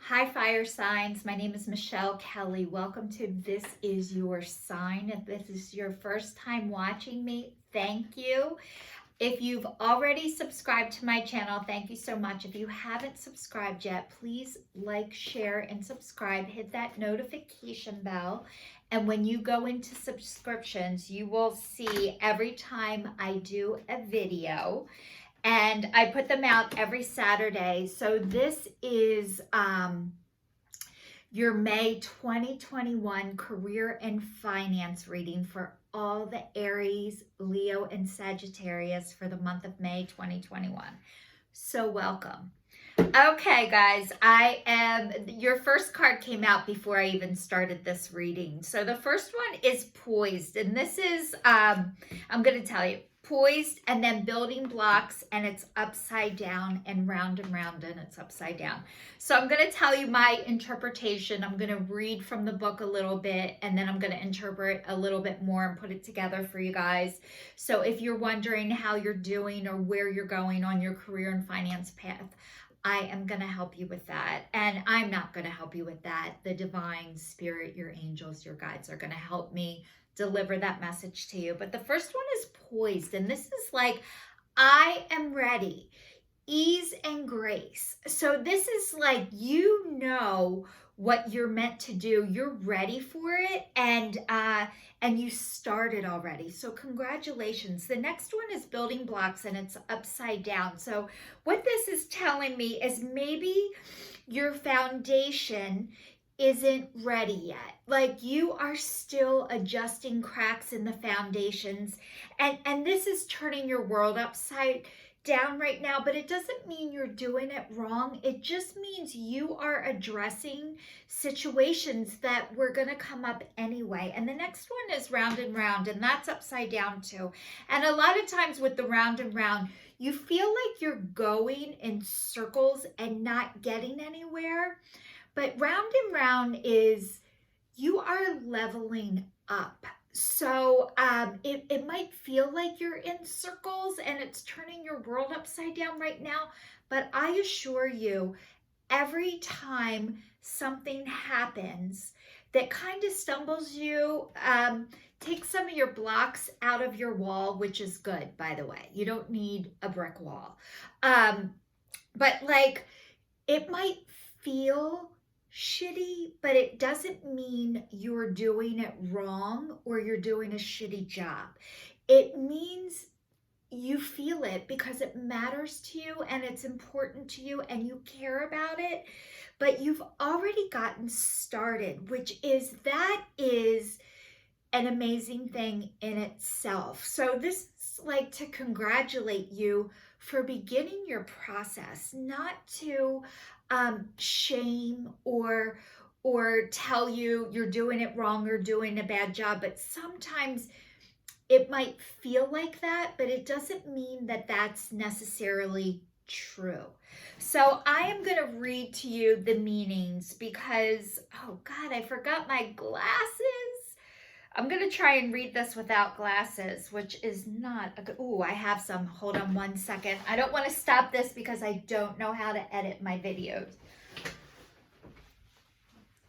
Hi, fire signs. My name is Michelle Kelly. Welcome to This Is Your Sign. If this is your first time watching me, thank you. If you've already subscribed to my channel, thank you so much. If you haven't subscribed yet, please like, share, and subscribe. Hit that notification bell. And when you go into subscriptions, you will see every time I do a video. And I put them out every Saturday. So this is your May 2021 career and finance reading for all the Aries, Leo, and Sagittarius for the month of May 2021. So welcome. Okay, guys, your first card came out before I even started this reading. So the first one is poised, and this is, I'm going to tell you, poised and then building blocks, and it's upside down and round and it's upside down. So I'm going to tell you my interpretation. I'm going to read from the book a little bit, and then I'm going to interpret a little bit more and put it together for you guys. So if you're wondering how you're doing or where you're going on your career and finance path, I am going to help you with that. And I'm not going to help you with that. The divine spirit, your angels, your guides are going to help me deliver that message to you. But the first one is poised. And this is like, I am ready. Ease and grace. So this is like, you know what you're meant to do. You're ready for it. And you started already. So congratulations. The next one is building blocks, and it's upside down. So what this is telling me is maybe your foundation isn't ready yet. Like, you are still adjusting cracks in the foundations. And this is turning your world upside down right now, but it doesn't mean you're doing it wrong. It just means you are addressing situations that were going to come up anyway. And the next one is round, and that's upside down too. And a lot of times with the round and round, you feel like you're going in circles and not getting anywhere. But round and round is you are leveling up. So it might feel like you're in circles and it's turning your world upside down right now. But I assure you, every time something happens that kind of stumbles you, take some of your blocks out of your wall, which is good, by the way. You don't need a brick wall. But like, it might feel shitty, but it doesn't mean you're doing it wrong or you're doing a shitty job. It means you feel it because it matters to you and it's important to you and you care about it, but you've already gotten started, which is an amazing thing in itself. So this is like to congratulate you for beginning your process, not to shame or tell you you're doing it wrong or doing a bad job, but sometimes it might feel like that, but it doesn't mean that that's necessarily true. So I am going to read to you the meanings because, oh God, I forgot my glasses. I'm going to try and read this without glasses, which is not a good... Ooh, I have some. Hold on one second. I don't want to stop this because I don't know how to edit my videos.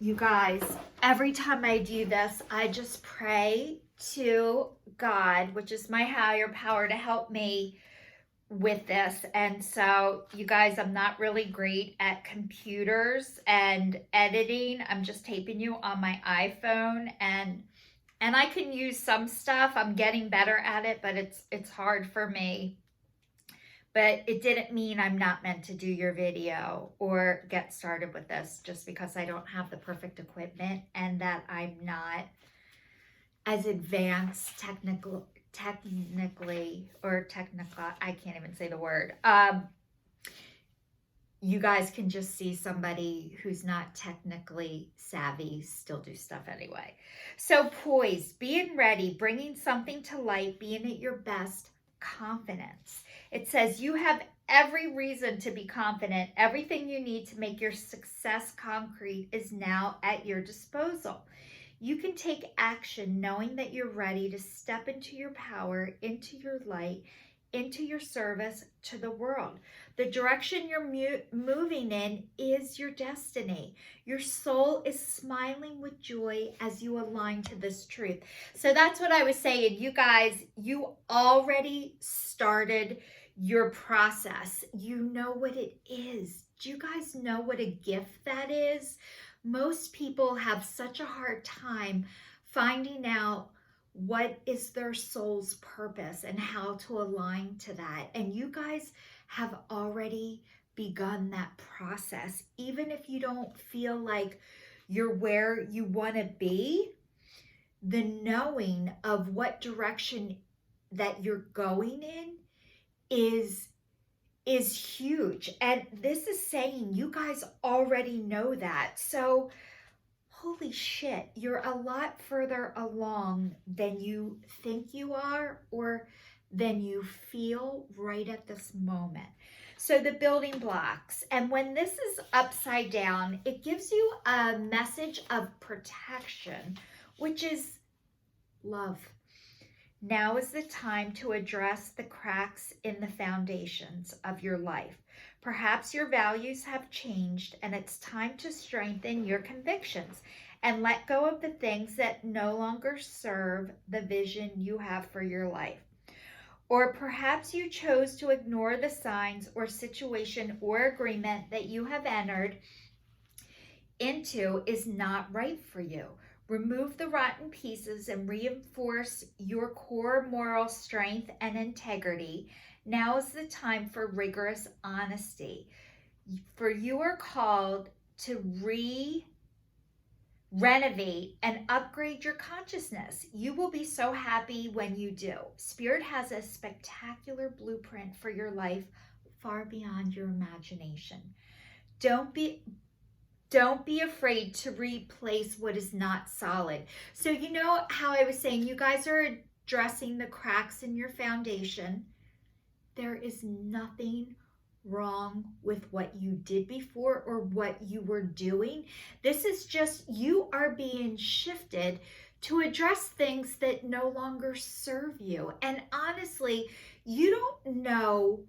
You guys, every time I do this, I just pray to God, which is my higher power, to help me with this. And so, you guys, I'm not really great at computers and editing. I'm just taping you on my iPhone, and I can use some stuff. I'm getting better at it, but it's hard for me. But it didn't mean I'm not meant to do your video or get started with this just because I don't have the perfect equipment and that I'm not as advanced technically, I can't even say the word. You guys can just see somebody who's not technically savvy still do stuff anyway. So poised, being ready, bringing something to light, being at your best, confidence. It says you have every reason to be confident. Everything you need to make your success concrete is now at your disposal. You can take action knowing that you're ready to step into your power, into your light, into your service to the world. The direction you're moving in is your destiny. Your soul is smiling with joy as you align to this truth. So that's what I was saying. You guys, you already started your process. You know what it is. Do you guys know what a gift that is? Most people have such a hard time finding out what is their soul's purpose and how to align to that. And you guys have already begun that process. Even if you don't feel like you're where you want to be, the knowing of what direction that you're going in is huge. And this is saying you guys already know that. So holy shit, you're a lot further along than you think you are or than you feel right at this moment. So the building blocks, and when this is upside down, it gives you a message of protection, which is love. Now is the time to address the cracks in the foundations of your life. Perhaps your values have changed and it's time to strengthen your convictions and let go of the things that no longer serve the vision you have for your life. Or perhaps you chose to ignore the signs or situation or agreement that you have entered into is not right for you. Remove the rotten pieces and reinforce your core moral strength and integrity. Now is the time for rigorous honesty. For you are called to renovate and upgrade your consciousness. You will be so happy when you do. Spirit has a spectacular blueprint for your life far beyond your imagination. Don't be afraid to replace what is not solid. So you know how I was saying you guys are addressing the cracks in your foundation. There is nothing wrong with what you did before or what you were doing. This is just you are being shifted to address things that no longer serve you. And honestly, you don't know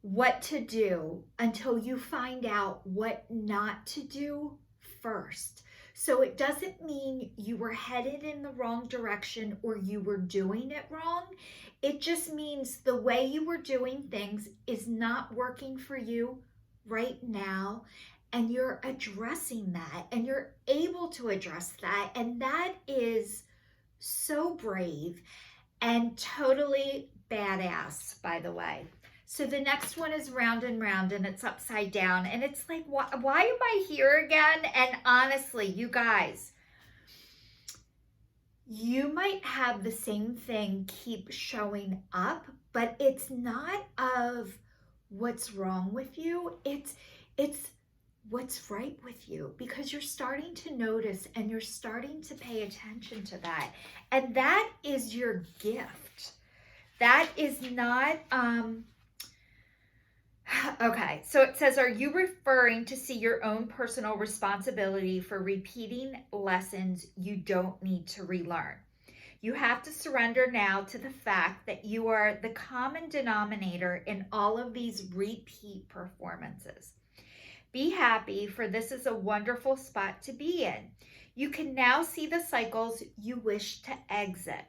what to do until you find out what not to do first. So it doesn't mean you were headed in the wrong direction or you were doing it wrong. It just means the way you were doing things is not working for you right now. And you're addressing that and you're able to address that. And that is so brave and totally badass, by the way. So the next one is round and round and it's upside down. And it's like, why am I here again? And honestly, you guys, you might have the same thing keep showing up, but it's not of what's wrong with you. It's what's right with you, because you're starting to notice and you're starting to pay attention to that. And that is your gift. That is not, okay, so it says, are you referring to see your own personal responsibility for repeating lessons you don't need to relearn? You have to surrender now to the fact that you are the common denominator in all of these repeat performances. Be happy, for this is a wonderful spot to be in. You can now see the cycles you wish to exit.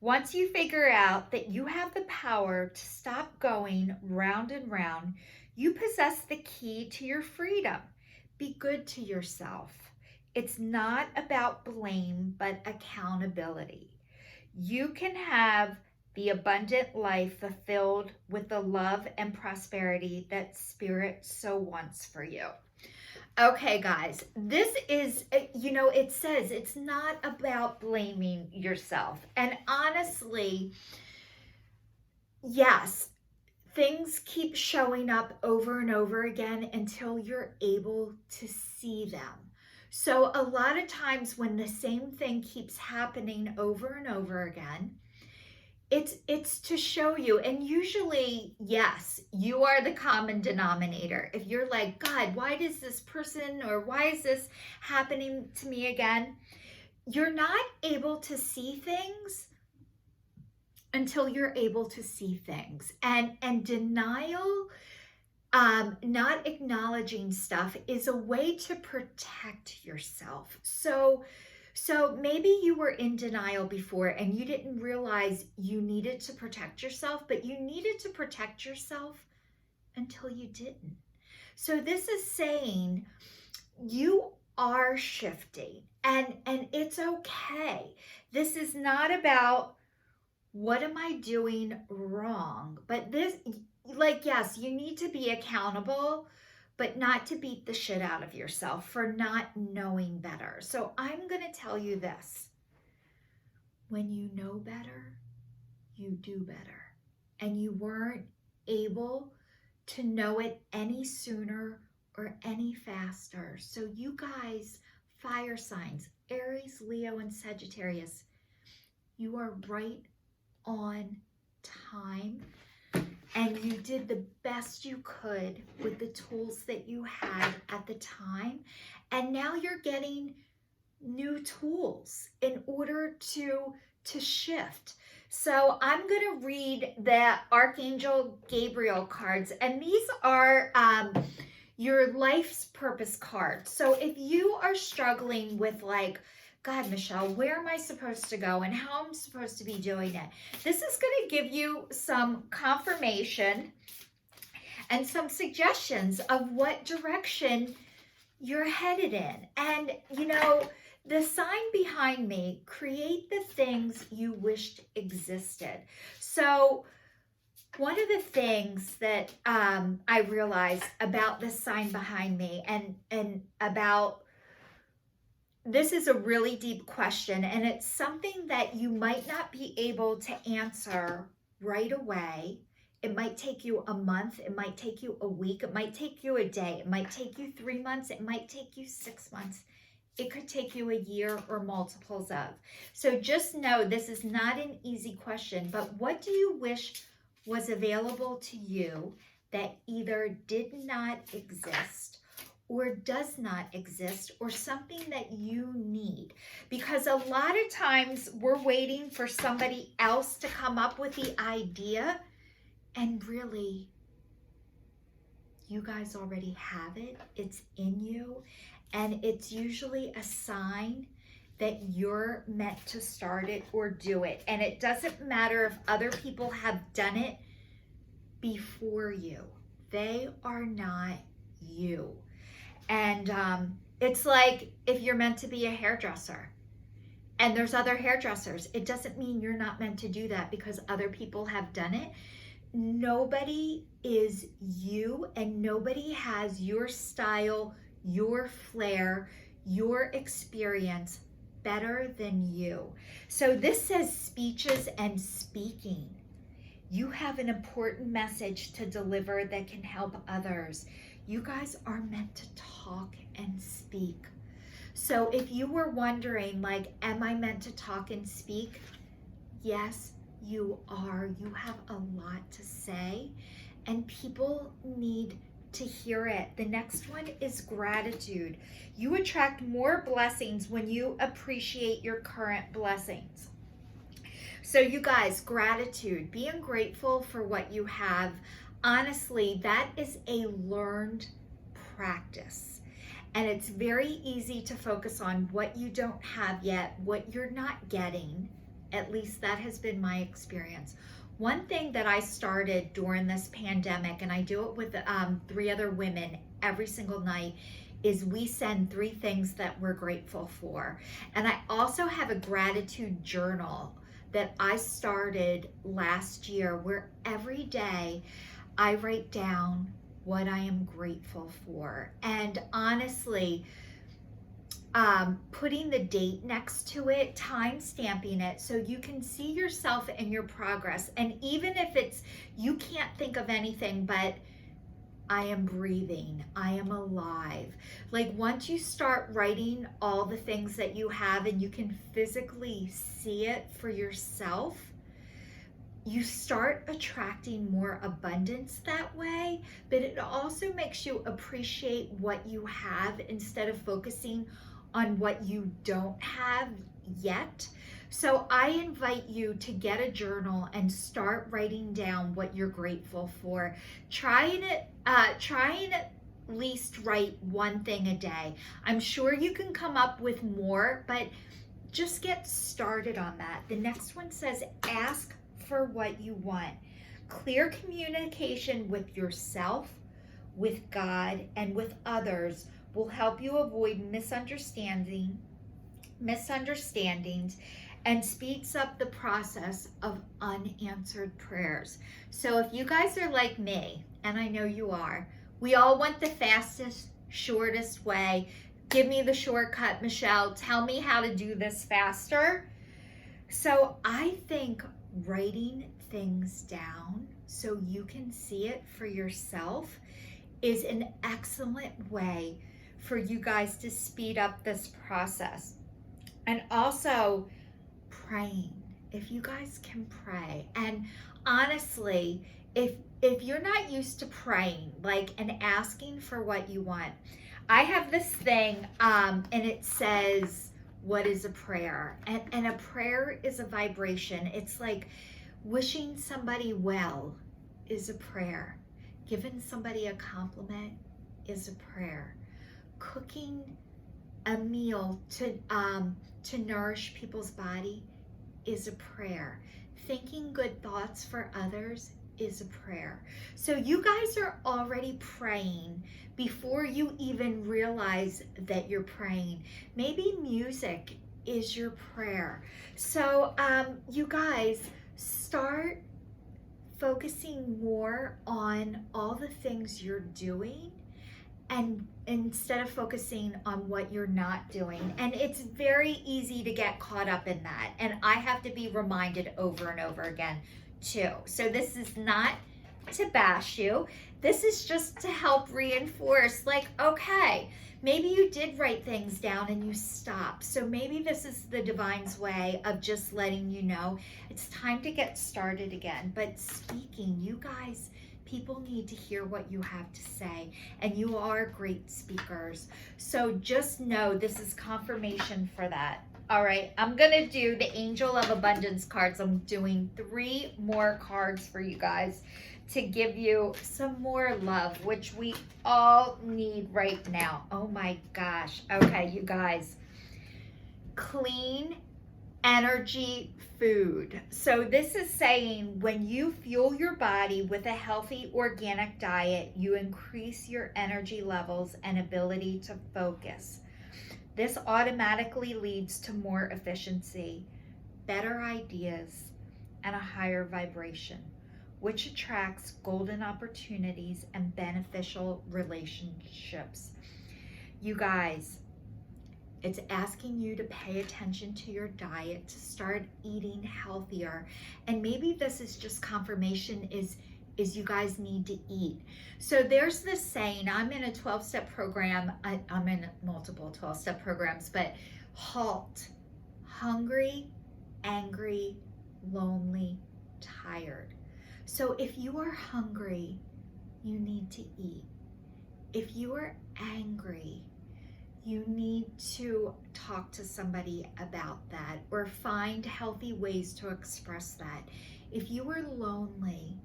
Once you figure out that you have the power to stop going round and round, you possess the key to your freedom. Be good to yourself. It's not about blame, but accountability. You can have the abundant life fulfilled with the love and prosperity that Spirit so wants for you. Okay, guys, this is, it says it's not about blaming yourself. And honestly, yes, things keep showing up over and over again until you're able to see them. So a lot of times when the same thing keeps happening over and over again, it's to show you. And usually, yes, you are the common denominator. If you're like, God, why does this person, or why is this happening to me again? You're not able to see things until you're able to see things. And denial, not acknowledging stuff, is a way to protect yourself. So maybe you were in denial before and you didn't realize you needed to protect yourself, but you needed to protect yourself until you didn't. So this is saying you are shifting, and it's okay. This is not about what am I doing wrong, but this, like, yes, you need to be accountable, but not to beat the shit out of yourself for not knowing better. So I'm going to tell you this. When you know better, you do better. And you weren't able to know it any sooner or any faster. So you guys, fire signs, Aries, Leo, and Sagittarius, you are right on time, and you did the best you could with the tools that you had at the time, and now you're getting new tools in order to shift. So I'm going to read the Archangel Gabriel cards, and these are your life's purpose cards. So if you are struggling with, like, God, Michelle, where am I supposed to go and how I'm supposed to be doing it? This is going to give you some confirmation and some suggestions of what direction you're headed in. And, you know, the sign behind me, create the things you wished existed. So one of the things that I realized about the sign behind me and about, this is a really deep question, and it's something that you might not be able to answer right away. It might take you a month, it might take you a week, it might take you a day, it might take you 3 months, it might take you 6 months. It could take you a year or multiples of. So just know this is not an easy question, but what do you wish was available to you that either did not exist or does not exist, or something that you need? Because a lot of times we're waiting for somebody else to come up with the idea, and really, you guys already have it. It's in you, and it's usually a sign that you're meant to start it or do it. And it doesn't matter if other people have done it before you. They are not you. And it's like if you're meant to be a hairdresser and there's other hairdressers, it doesn't mean you're not meant to do that because other people have done it. Nobody is you, and nobody has your style, your flair, your experience better than you. So this says speeches and speaking. You have an important message to deliver that can help others. You guys are meant to talk and speak. So if you were wondering, like, am I meant to talk and speak? Yes, you are. You have a lot to say, and people need to hear it. The next one is gratitude. You attract more blessings when you appreciate your current blessings. So you guys, gratitude, being grateful for what you have. Honestly, that is a learned practice. And it's very easy to focus on what you don't have yet, what you're not getting. At least that has been my experience. One thing that I started during this pandemic, and I do it with 3 other women every single night, is we send 3 things that we're grateful for. And I also have a gratitude journal that I started last year, where every day I write down what I am grateful for. And honestly, putting the date next to it, time stamping it, so you can see yourself and your progress. And even if it's, you can't think of anything but I am breathing, I am alive. Like, once you start writing all the things that you have and you can physically see it for yourself, you start attracting more abundance that way. But it also makes you appreciate what you have instead of focusing on what you don't have yet. So I invite you to get a journal and start writing down what you're grateful for. Try and at least write one thing a day. I'm sure you can come up with more, but just get started on that. The next one says, ask for what you want. Clear communication with yourself, with God, and with others will help you avoid misunderstandings and speeds up the process of unanswered prayers. So if you guys are like me, and I know you are, we all want the fastest, shortest way. Give me the shortcut, Michelle. Tell me how to do this faster. So I think writing things down so you can see it for yourself is an excellent way for you guys to speed up this process. And also praying, if you guys can pray. And honestly, if you're not used to praying, like, and asking for what you want, I have this thing, and it says, what is a prayer? And a prayer is a vibration. It's like wishing somebody well is a prayer. Giving somebody a compliment is a prayer. Cooking a meal to nourish people's body is a prayer. Thinking good thoughts for others is a prayer. So you guys are already praying before you even realize that you're praying. Maybe music is your prayer. So you guys start focusing more on all the things you're doing, and instead of focusing on what you're not doing. And it's very easy to get caught up in that. And I have to be reminded over and over again too. So this is not to bash you. This is just to help reinforce, like, okay, maybe you did write things down and you stopped. So maybe this is the divine's way of just letting you know it's time to get started again. But speaking, you guys, people need to hear what you have to say, and you are great speakers. So just know this is confirmation for that. All right, I'm gonna do the Angel of Abundance cards. I'm doing 3 more cards for you guys to give you some more love, which we all need right now. Oh my gosh. Okay, you guys. Clean energy food. So this is saying when you fuel your body with a healthy organic diet, you increase your energy levels and ability to focus. This automatically leads to more efficiency, better ideas, and a higher vibration, which attracts golden opportunities and beneficial relationships. You guys, it's asking you to pay attention to your diet, to start eating healthier. And maybe this is just confirmation is you guys need to eat. So there's this saying, I'm in a 12-step program. I'm in multiple 12-step programs, but HALT, hungry, angry, lonely, tired. So if you are hungry, you need to eat. If you are angry, you need to talk to somebody about that or find healthy ways to express that. If you are lonely,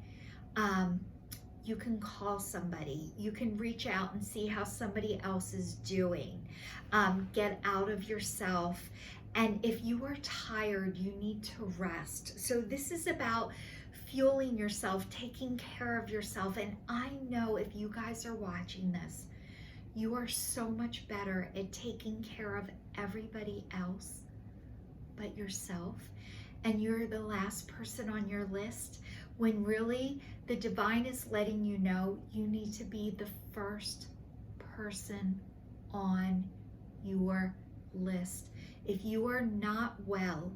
you can call somebody. You can reach out and see how somebody else is doing. Get out of yourself. And if you are tired, you need to rest. So this is about fueling yourself, taking care of yourself. And I know if you guys are watching this, you are so much better at taking care of everybody else but yourself. And you're the last person on your list, when really the divine is letting you know you need to be the first person on your list. If you are not well,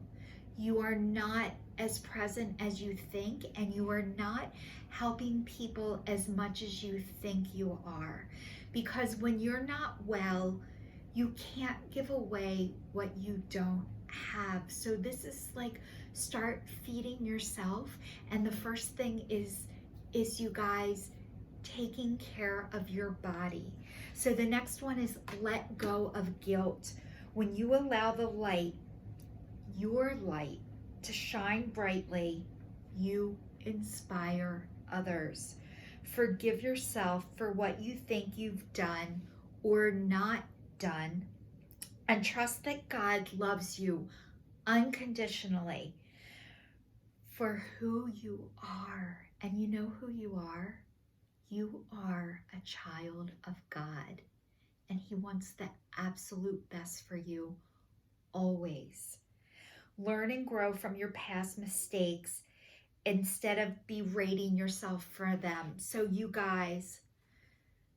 you are not as present as you think, and you are not helping people as much as you think you are. Because when you're not well, you can't give away what you don't have. So this is like, start feeding yourself. And the first thing is you guys taking care of your body. So the next one is let go of guilt. When you allow the light, your light, to shine brightly, you inspire others. Forgive yourself for what you think you've done or not done, and trust that God loves you unconditionally for who you are. And you know who you are? You are a child of God, and He wants the absolute best for you always. Learn and grow from your past mistakes instead of berating yourself for them. So you guys,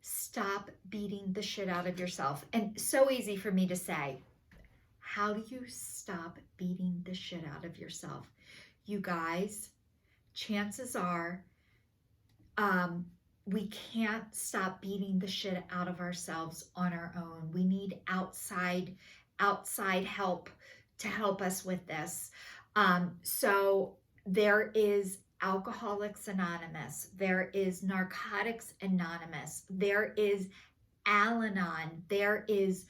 stop beating the shit out of yourself. And so easy for me to say. How do you stop beating the shit out of yourself? You guys, chances are we can't stop beating the shit out of ourselves on our own. We need outside help to help us with this. So there is Alcoholics Anonymous. There is Narcotics Anonymous. There is Al-Anon. There is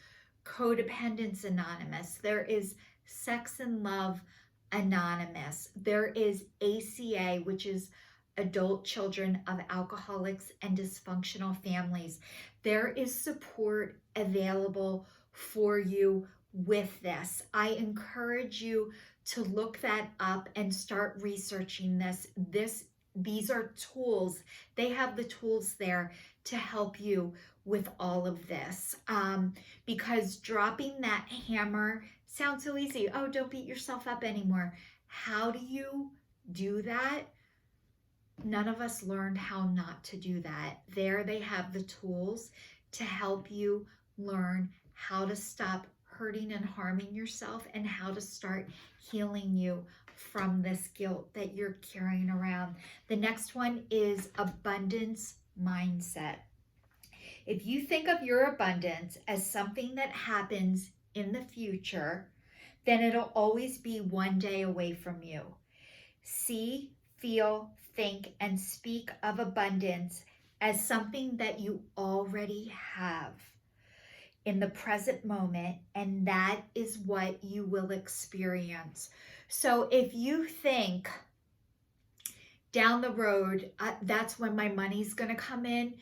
Codependence Anonymous. There is Sex and Love Anonymous. There is ACA, which is Adult Children of Alcoholics and Dysfunctional Families. There is support available for you with this. I encourage you to look that up and start researching this. These are tools. They have the tools there to help you with all of this. Because dropping that hammer sounds so easy. Oh, don't beat yourself up anymore. How do you do that? None of us learned how not to do that. There they have the tools to help you learn how to stop hurting and harming yourself and how to start healing you from this guilt that you're carrying around. The next one is abundance mindset. If you think of your abundance as something that happens in the future, then it'll always be one day away from you. See, feel, think, and speak of abundance as something that you already have in the present moment, and that is what you will experience. So if you think down the road, that's when my money's going to come in,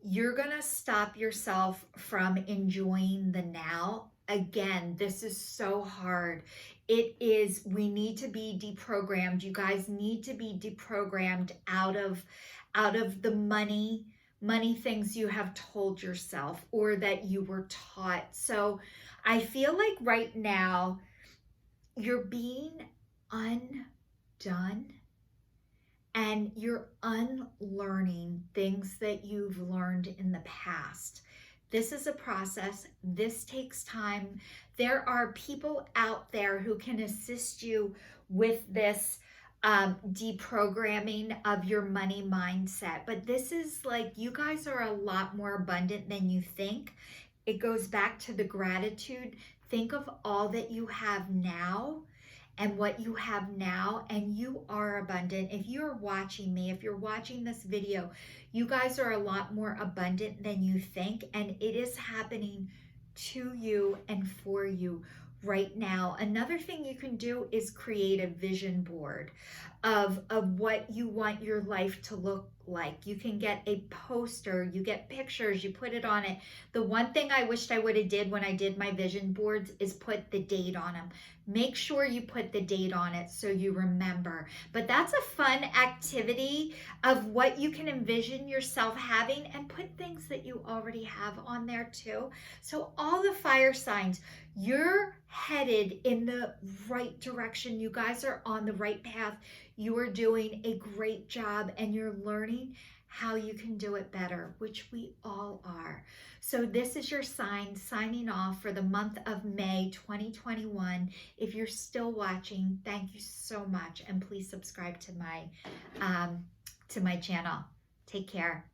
you're going to stop yourself from enjoying the now. Again, this is so hard. It is, we need to be deprogrammed. You guys need to be deprogrammed out of the money things you have told yourself or that you were taught. So I feel like right now you're being undone and you're unlearning things that you've learned in the past. This is a process. This takes time. There are people out there who can assist you with this deprogramming of your money mindset. But this is like, you guys are a lot more abundant than you think. It goes back to the gratitude. Think of all that you have now and what you have now, and you are abundant. If you're watching me, if you're watching this video, you guys are a lot more abundant than you think, and it is happening to you and for you right now. Another thing you can do is create a vision board of what you want your life to look like. You can get a poster, you get pictures, you put it on it. The one thing I wished I would have did when I did my vision boards is put the date on them. Make sure you put the date on it so you remember. But that's a fun activity of what you can envision yourself having, and put things that you already have on there too. So all the fire signs, you're headed in the right direction. You guys are on the right path. You are doing a great job, and you're learning how you can do it better, which we all are. So this is your sign signing off for the month of May 2021. If you're still watching, thank you so much, and please subscribe to my channel. Take care.